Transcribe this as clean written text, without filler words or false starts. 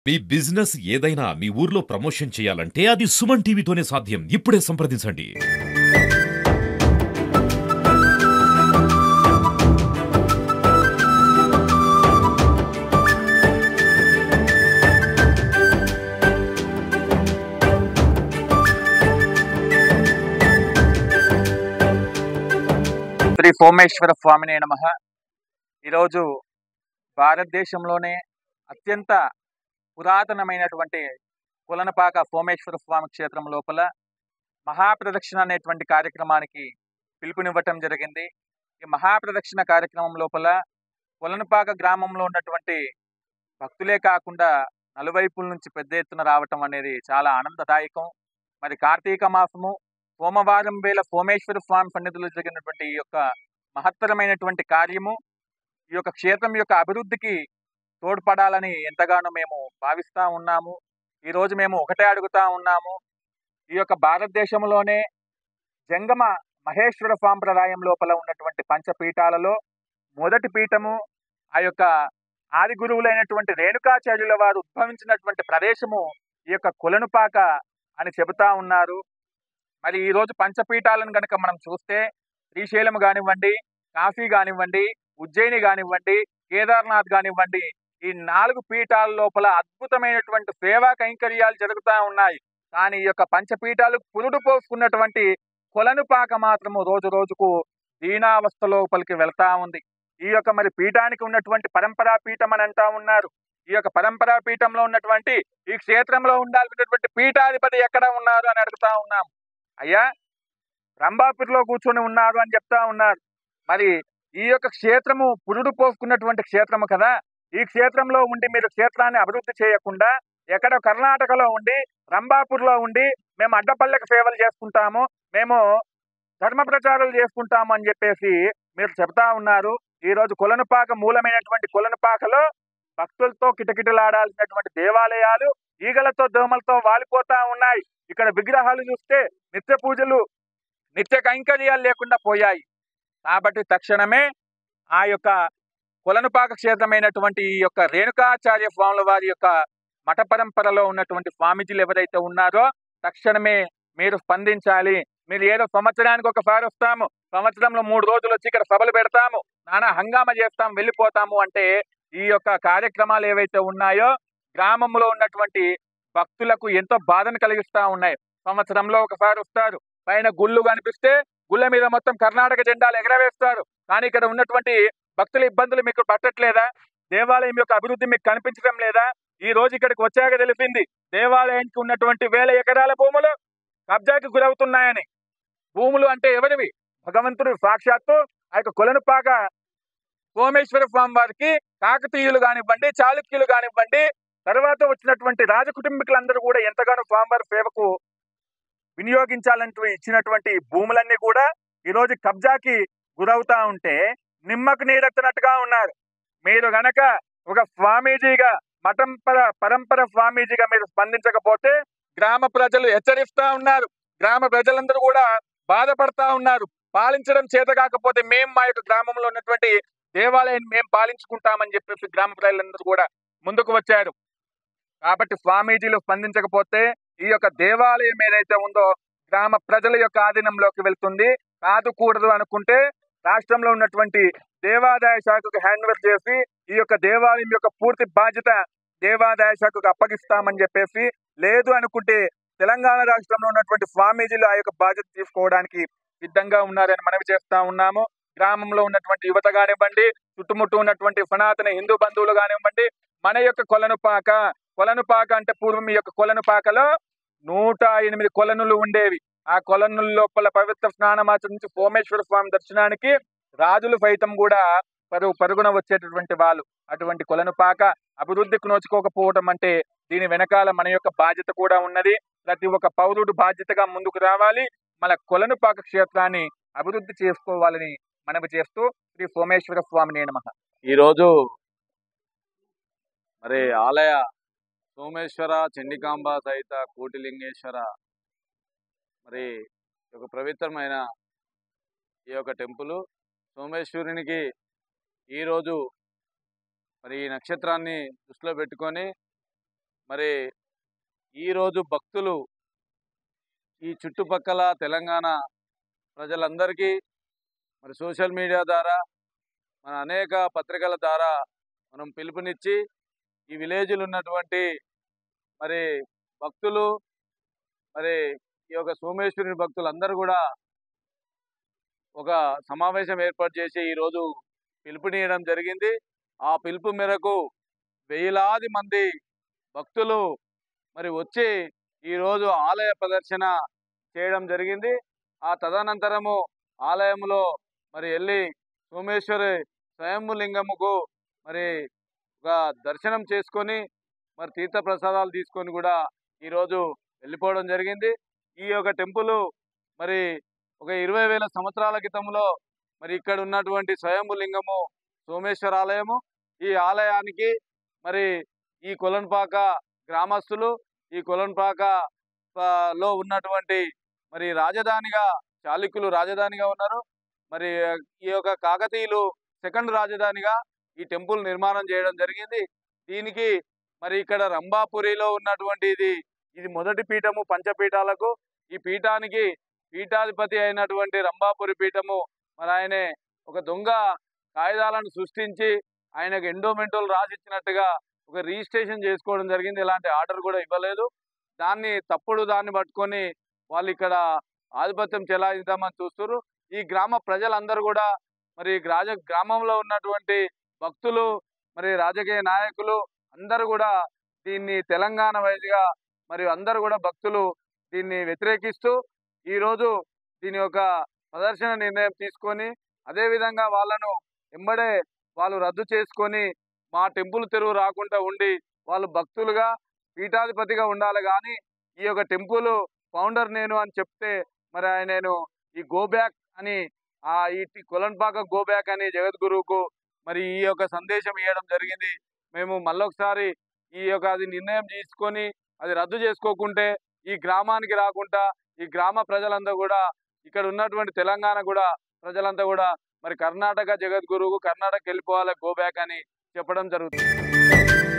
మీ business ఏదైనా మీ ఊర్లో promotion చేయాలంటే అది సుమన్ టీవీతోనే సాధ్యం. ఇప్పుడే సంప్రదించండి. శ్రీ సోమేశ్వర స్వామినే నమః. ఈరోజు భారతదేశంలోనే అత్యంత పురాతనమైనటువంటి కొలనుపాక సోమేశ్వర స్వామి క్షేత్రం లోపల మహాప్రదక్షిణ అనేటువంటి కార్యక్రమానికి పిలుపునివ్వటం జరిగింది. ఈ మహాప్రదక్షిణ కార్యక్రమం లోపల కొలనుపాక గ్రామంలో ఉన్నటువంటి భక్తులే కాకుండా నలువైపుల నుంచి పెద్ద ఎత్తున రావటం అనేది చాలా ఆనందదాయకం. మరి కార్తీక మాసము సోమవారం వేళ సోమేశ్వర స్వామి సన్నిధిలో జరిగినటువంటి ఈ యొక్క మహత్తరమైనటువంటి కార్యము ఈ యొక్క క్షేత్రం యొక్క అభివృద్ధికి తోడ్పడాలని ఎంతగానో మేము భావిస్తూ ఉన్నాము. ఈరోజు మేము ఒకటే అడుగుతా ఉన్నాము. ఈ యొక్క భారతదేశంలోనే జంగమ మహేశ్వర సాంప్రదాయం లోపల ఉన్నటువంటి పంచపీఠాలలో మొదటి పీఠము ఆ యొక్క ఆది గురువులైనటువంటి రేణుకాచార్యుల వారు ఉద్భవించినటువంటి ప్రదేశము ఈ యొక్క కొలనుపాక అని చెబుతా ఉన్నారు. మరి ఈరోజు పంచపీఠాలను కనుక మనం చూస్తే శ్రీశైలం కానివ్వండి, కాశీ కానివ్వండి, ఉజ్జయిని కానివ్వండి, కేదార్నాథ్ కానివ్వండి, ఈ 4 పీఠాల లోపల అద్భుతమైనటువంటి సేవా కైంకర్యాలు జరుగుతూ ఉన్నాయి. కానీ ఈ యొక్క పంచపీఠాలు పురుడు పోసుకున్నటువంటి కొలనుపాక మాత్రము రోజు రోజుకు దీనావస్థ లోపలికి వెళ్తా ఉంది. ఈ యొక్క మరి పీఠానికి ఉన్నటువంటి పరంపరా పీఠం అని అంటా ఉన్నారు. ఈ యొక్క పరంపరా పీఠంలో ఉన్నటువంటి ఈ క్షేత్రంలో ఉండాల్సినటువంటి పీఠాధిపతి ఎక్కడ ఉన్నారు అని అడుగుతా ఉన్నాం. అయ్యా, రంభాపూర్లో కూర్చొని ఉన్నారు అని చెప్తా ఉన్నారు. మరి ఈ యొక్క క్షేత్రము పురుడు పోసుకున్నటువంటి క్షేత్రము కదా. ఈ క్షేత్రంలో ఉండి మీరు క్షేత్రాన్ని అభివృద్ధి చేయకుండా ఎక్కడ కర్ణాటకలో ఉండి రంభాపూర్లో ఉండి మేము అడ్డపల్లెకి సేవలు చేసుకుంటాము, మేము ధర్మ ప్రచారాలు చేసుకుంటాము అని చెప్పేసి మీరు చెప్తా ఉన్నారు. ఈ రోజు కొలనుపాక మూలమైనటువంటి కొలనుపాకలో భక్తులతో కిటకిటలాడాల్సినటువంటి దేవాలయాలు ఈగలతో దోమలతో వాలిపోతా ఉన్నాయి. ఇక్కడ విగ్రహాలు చూస్తే నిత్య పూజలు నిత్య కైంకర్యాలు లేకుండా పోయాయి. కాబట్టి తక్షణమే ఆ యొక్క కొలనుపాక క్షేత్రమైనటువంటి ఈ యొక్క రేణుకాచార్య స్వాముల వారి యొక్క మఠ పరంపరలో ఉన్నటువంటి స్వామీజీలు ఎవరైతే ఉన్నారో తక్షణమే మీరు స్పందించాలి. మీరు ఏదో సంవత్సరానికి ఒకసారి వస్తాము, సంవత్సరంలో 3 రోజులు వచ్చి ఇక్కడ సభలు పెడతాము, నానా హంగామా చేస్తాము, వెళ్ళిపోతాము అంటే ఈ యొక్క కార్యక్రమాలు ఏవైతే ఉన్నాయో గ్రామంలో ఉన్నటువంటి భక్తులకు ఎంతో బాధను కలిగిస్తా ఉన్నాయి. సంవత్సరంలో ఒకసారి వస్తారు, పైన గుళ్ళు కనిపిస్తే గుళ్ళ మీద మొత్తం కర్ణాటక జెండాలు ఎగరవేస్తారు. కానీ ఇక్కడ ఉన్నటువంటి భక్తుల ఇబ్బందులు మీకు పట్టట్లేదా? దేవాలయం యొక్క అభివృద్ధి మీకు కనిపించడం లేదా? ఈ రోజు ఇక్కడికి వచ్చాక తెలిసింది దేవాలయానికి ఉన్నటువంటి 1000 ఎకరాల భూములు కబ్జాకి గురవుతున్నాయని. భూములు అంటే ఎవరివి? భగవంతుడు సాక్షాత్తు ఆ యొక్క కొలనుపాక సోమేశ్వర స్వామి వారికి కాకతీయులు కానివ్వండి, చాళుక్యులు కానివ్వండి, తర్వాత వచ్చినటువంటి రాజకుటుంబీకులందరూ కూడా ఎంతగానో స్వామివారి సేవకు వినియోగించాలంటూ ఇచ్చినటువంటి భూములన్నీ కూడా ఈ రోజు కబ్జాకి గురవుతా ఉంటే నిమ్మకు నీరెత్తనట్టుగా ఉన్నారు. మీరు గనక ఒక స్వామీజీగా పరంపర స్వామీజీగా మీరు స్పందించకపోతే గ్రామ ప్రజలు హెచ్చరిస్తా ఉన్నారు. గ్రామ ప్రజలందరూ కూడా బాధపడతా ఉన్నారు. పాలించడం చేత కాకపోతే మేము మా యొక్క గ్రామంలో ఉన్నటువంటి దేవాలయాన్ని మేము పాలించుకుంటామని చెప్పేసి గ్రామ ప్రజలందరూ కూడా ముందుకు వచ్చారు. కాబట్టి స్వామీజీలు స్పందించకపోతే ఈ యొక్క దేవాలయం ఏదైతే ఉందో గ్రామ ప్రజల యొక్క ఆధీనంలోకి వెళ్తుంది. కాదుకూడదు అనుకుంటే రాష్ట్రంలో ఉన్నటువంటి దేవాదాయ శాఖకు హ్యాండ్ ఓవర్ చేసి ఈ యొక్క దేవాలయం యొక్క పూర్తి బాధ్యత దేవాదాయ శాఖకు అప్పగిస్తామని చెప్పేసి, లేదు అనుకుంటే తెలంగాణ రాష్ట్రంలో ఉన్నటువంటి స్వామీజీలు ఆ యొక్క బాధ్యత తీసుకోవడానికి సిద్ధంగా ఉన్నారని మనవి చేస్తా ఉన్నాము. గ్రామంలో ఉన్నటువంటి యువత కానివ్వండి, చుట్టుముట్టు ఉన్నటువంటి సనాతన హిందూ బంధువులు కానివ్వండి, మన యొక్క కొలనుపాక అంటే పూర్వం ఈ యొక్క కొలనుపాకలో 108 కొలనులు ఉండేవి. ఆ కొలనుల లోపల పవిత్ర స్నానమాచరించి సోమేశ్వర స్వామి దర్శనానికి రాజులు సైతం కూడా పరుగున వచ్చేటటువంటి వాళ్ళు. అటువంటి కొలనుపాక అభివృద్ధికి నోచుకోకపోవడం అంటే దీని వెనకాల మన యొక్క బాధ్యత కూడా ఉన్నది. ప్రతి ఒక్క పౌరుడు బాధ్యతగా ముందుకు రావాలి, మన కొలనుపాక క్షేత్రాన్ని అభివృద్ధి చేసుకోవాలని మనవి చేస్తూ శ్రీ సోమేశ్వర స్వామినే నమః. ఈరోజు మరి ఆలయ సోమేశ్వర చండికాంబ సహిత కోటిలింగేశ్వర మరి ఒక పవిత్రమైన ఈ యొక్క టెంపుల్ సోమేశ్వరునికి ఈరోజు మరి ఈ నక్షత్రాన్ని దృష్టిలో పెట్టుకొని మరి ఈరోజు భక్తులు ఈ చుట్టుపక్కల తెలంగాణ ప్రజలందరికీ మరి సోషల్ మీడియా ద్వారా మన అనేక పత్రికల ద్వారా మనం పిలుపునిచ్చి ఈ విలేజ్లో ఉన్నటువంటి మరి భక్తులు మరి ఈ యొక్క సోమేశ్వరుని భక్తులందరూ కూడా ఒక సమావేశం ఏర్పాటు చేసి ఈరోజు పిలుపునియడం జరిగింది. ఆ పిలుపు మేరకు వేలాది మంది భక్తులు మరి వచ్చి ఈరోజు ఆలయ ప్రదర్శన చేయడం జరిగింది. ఆ తదనంతరము ఆలయంలో మరి వెళ్ళి సోమేశ్వరి స్వయంభులింగముకు మరి ఒక దర్శనం చేసుకొని మరి తీర్థ ప్రసాదాలు తీసుకొని కూడా ఈరోజు వెళ్ళిపోవడం జరిగింది. ఈ యొక్క టెంపుల్ మరి ఒక 20,000 సంవత్సరాల క్రితంలో మరి ఇక్కడ ఉన్నటువంటి స్వయంభులింగము సోమేశ్వర ఆలయము. ఈ ఆలయానికి మరి ఈ కొలన్పాక గ్రామస్తులు ఈ కొలన్పాక లో ఉన్నటువంటి మరి రాజధానిగా చాళుక్యులు రాజధానిగా ఉన్నారు. మరి ఈ యొక్క కాకతీయులు సెకండ్ రాజధానిగా ఈ టెంపుల్ నిర్మాణం చేయడం జరిగింది. దీనికి మరి ఇక్కడ రంభాపురిలో ఉన్నటువంటి ఇది మొదటి పీఠము పంచపీఠాలకు. ఈ పీఠానికి పీఠాధిపతి అయినటువంటి రంభాపురి పీఠము మరి ఆయనే ఒక దొంగ కాయిదాలను సృష్టించి ఆయనకు ఎండోమెంటోలు రాసిచ్చినట్టుగా ఒక రిజిస్ట్రేషన్ చేసుకోవడం జరిగింది. ఇలాంటి ఆర్డర్ కూడా ఇవ్వలేదు. దాన్ని పట్టుకొని వాళ్ళు ఇక్కడ ఆధిపత్యం చెలాయిద్దామని చూస్తున్నారు. ఈ గ్రామ ప్రజలందరూ కూడా మరి గ్రామంలో ఉన్నటువంటి భక్తులు మరి రాజకీయ నాయకులు అందరూ కూడా దీన్ని తెలంగాణ వైద్యుగా మరి అందరూ కూడా భక్తులు దీన్ని వ్యతిరేకిస్తూ ఈరోజు దీని యొక్క ప్రదర్శన నిర్ణయం తీసుకొని అదేవిధంగా వాళ్ళను ఎంబడే వాళ్ళు రద్దు చేసుకొని మా టెంపుల్ తెరువు రాకుండా ఉండి వాళ్ళు భక్తులుగా పీఠాధిపతిగా ఉండాలి. కానీ ఈ యొక్క టెంపుల్ ఫౌండర్ నేను అని చెప్తే మరి నేను ఈ గో బ్యాక్ అని ఈ కొలన్పాక గో బ్యాక్ అని జగద్గురువుకు మరి ఈ యొక్క సందేశం ఇవ్వడం జరిగింది. మేము మళ్ళొకసారి ఈ యొక్క అది నిర్ణయం తీసుకొని అది రద్దు చేసుకోకుంటే ఈ గ్రామానికి రాకుండా ఈ గ్రామ ప్రజలంతా కూడా ఇక్కడ ఉన్నటువంటి తెలంగాణ కూడా ప్రజలంతా కూడా మరి కర్ణాటక జగద్గురువు కర్ణాటక వెళ్ళిపోవాలి గో బ్యాక్ అని చెప్పడం జరుగుతుంది.